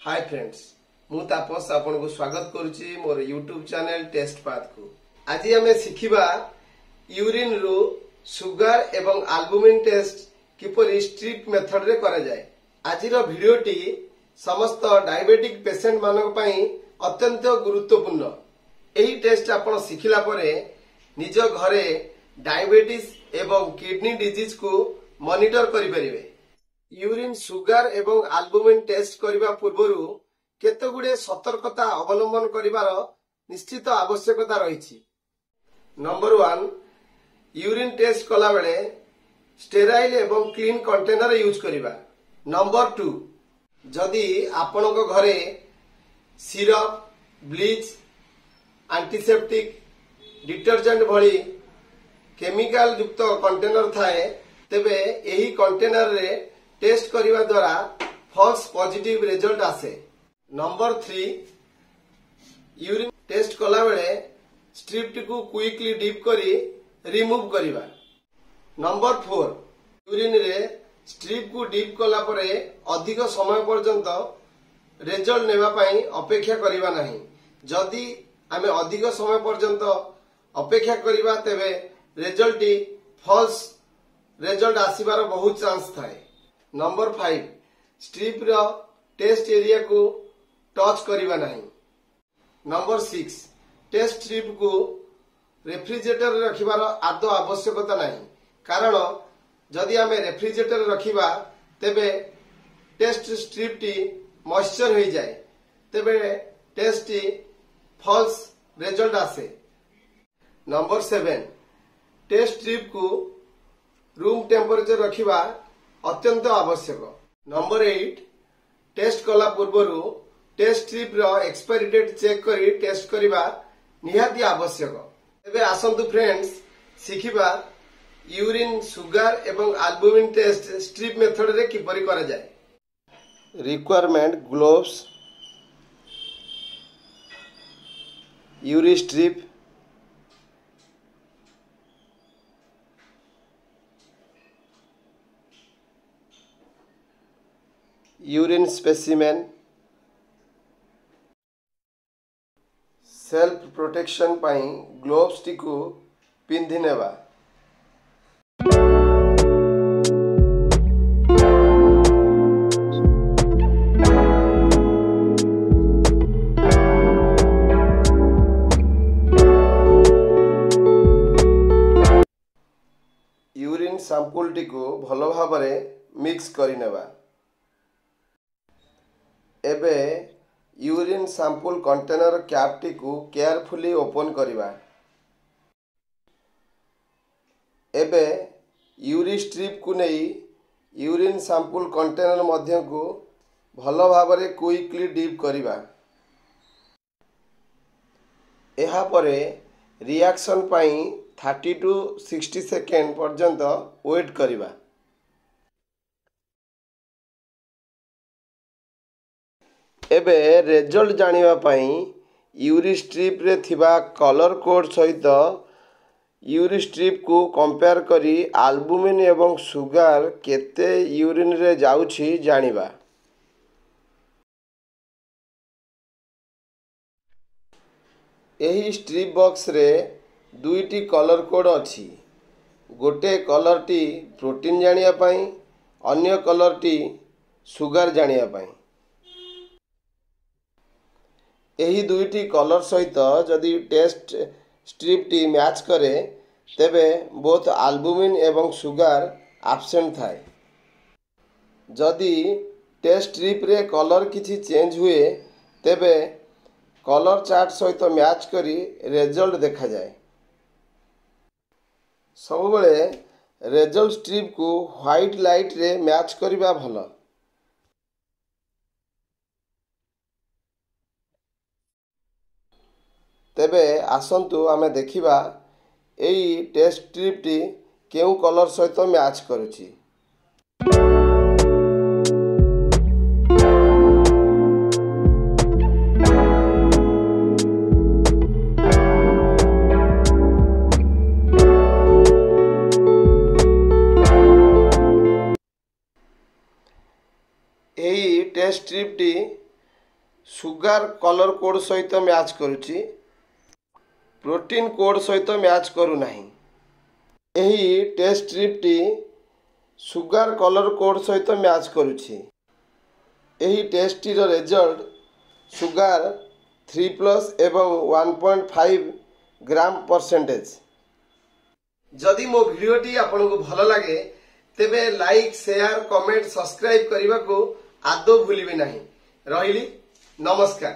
Hi friends मु तापस आपन को स्वागत करुच्ची मोर यूट्यूब चैनल टेस्ट पाथ को। आज आम शिखा यूरिन रु सुगर एवं आल्बुमिन टेस्ट किपरि स्ट्रिप मेथड रे करा जाए। आज भिडियोटी समस्त डायबिटिक पेशेंट मानक पई अत्यंत गुरुत्वपूर्ण। एही टेस्ट आपन शिखिला परे निज घरे डायबिटीज एवं किडनी डिजीज को मॉनिटर करि परिबे। यूरिन सुगर एवं आल्बुमिन टेस्ट करने पूर्व केतगुड़े सतर्कता अवलंबन करिवार निश्चित आवश्यकता रही। नंबर 1 यूरिन टेस्ट कला बेले स्टेराइल एवं क्लीन कंटेनर यूज करिवा। नंबर 2 जदि आपनक घरे सिरप ब्लीच एंटीसेप्टिक डिटर्जेंट भली केमिकल युक्त कंटेनर थाए तेबे एही कंटेनर रे टेस्ट करिवा द्वारा फॉल्स पॉजिटिव रिजल्ट आसे। नंबर 3 यूरिन टेस्ट कला बेले स्ट्रिप को क्विकली डिप करी रिमूव करिवा। नंबर 4 यूरिन रे स्ट्रिप को डिप कला परे अधिक समय पर्यंत रिजल्ट नेबा पई अपेक्षा करिवा नहीं। जदि आमे अधिक समय पर्यंत अपेक्षा करिवा तेबे रिजल्ट फॉल्स रिजल्ट आसीबार बहुत चांस थाए। नंबर 5 स्ट्रिप रो टेस्ट एरिया को टच करिवा नहीं। नंबर 6 टेस्ट स्ट्रिप को रेफ्रिजरेटर रखिबार आदौ आवश्यकता नहीं, कारण जदि आमे रेफ्रिजरेटर रखिबा तेबे टेस्ट स्ट्रिप टी मॉइस्चर हो जाए, तेबे टेस्ट टी फॉल्स रिजल्ट आसे। नंबर 7 टेस्ट स्ट्रिप को रूम टेम्परेचर रखिबा अत्यंत आवश्यक। नंबर 8 टेस्ट कला पूर्व टेस्ट स्ट्रिप रो एक्सपायरी डेट चेक करी टेस्ट करिबा निहाती आवश्यक। एबे आसंतु फ्रेंड्स शिखिबा यूरिन सुगर एवं आल्बुमिन टेस्ट स्ट्रिप मेथड रे किपरि करा जाए। रिक्वायरमेंट ग्लोव्स, यूरी strip, urine specimen, self protection पाई ग्लोव्स टी को पिंधि नेबा। यूरिन सैंपल टी को भल भाबरे मिक्स करि नेबा। एबे urine sample container cap T को केयरफुली ओपन करिबा। एबे यूरी स्ट्रिप को नहीं यूरिन सैंपल कंटेनर मध्य को भल भाबरे क्विकली डिप करिबा। एहा परे रिएक्शन पाई 30 to 60 सेकेंड पर्यंत वेट करिबा। एबे रिजल्ट जानिबा पई यूरी स्ट्रिप रे थिबा कलर कोड सहित यूरी स्ट्रिप को कंपेयर करी आल्बुमिन एवं सुगर केते यूरिन रे जाउछि जानिबा। एही स्ट्रिप बॉक्स रे दुईटी कलर कोड अछि। गोटे कलर टी प्रोटीन जानिया पई, अन्य कलर टी सुगर जानिया पई। एही दुईटी कलर सहित जदि टेस्ट स्ट्रिप टी मैच करे तेबे बोथ आल्बुमिन एवं सुगर एब्सेंट थाए। जदि टेस्ट स्ट्रिप रे कलर किछि चेंज हुए तेबे कलर चार्ट सहित मैच करी रिजल्ट देखा जाए। सब बेले रिजल्ट स्ट्रिप को व्हाइट लाइट रे मैच करिबा भल। तेबे आसंतु आमे देखिबा एई टेस्ट स्ट्रिप टी केउ कलर सहित मैच करुछि। एई टेस्ट स्ट्रिप टी सुगार कलर कोड सहित मैच करुच्ची, प्रोटीन कोड सहित मैच करूना। यही टेस्ट स्ट्रिप टी सुगार कलर कोड सहित मैच करुच्ची। यही टेस्ट टी रिजल्ट सुगार 3+ एवं 1.5 ग्राम परसेंटेज। जदि मो भिडियोटी आपको भल लगे तेबे लाइक शेयर कमेंट सब्सक्राइब करने को आदौ भूलिबे नहीं। रहिली, नमस्कार।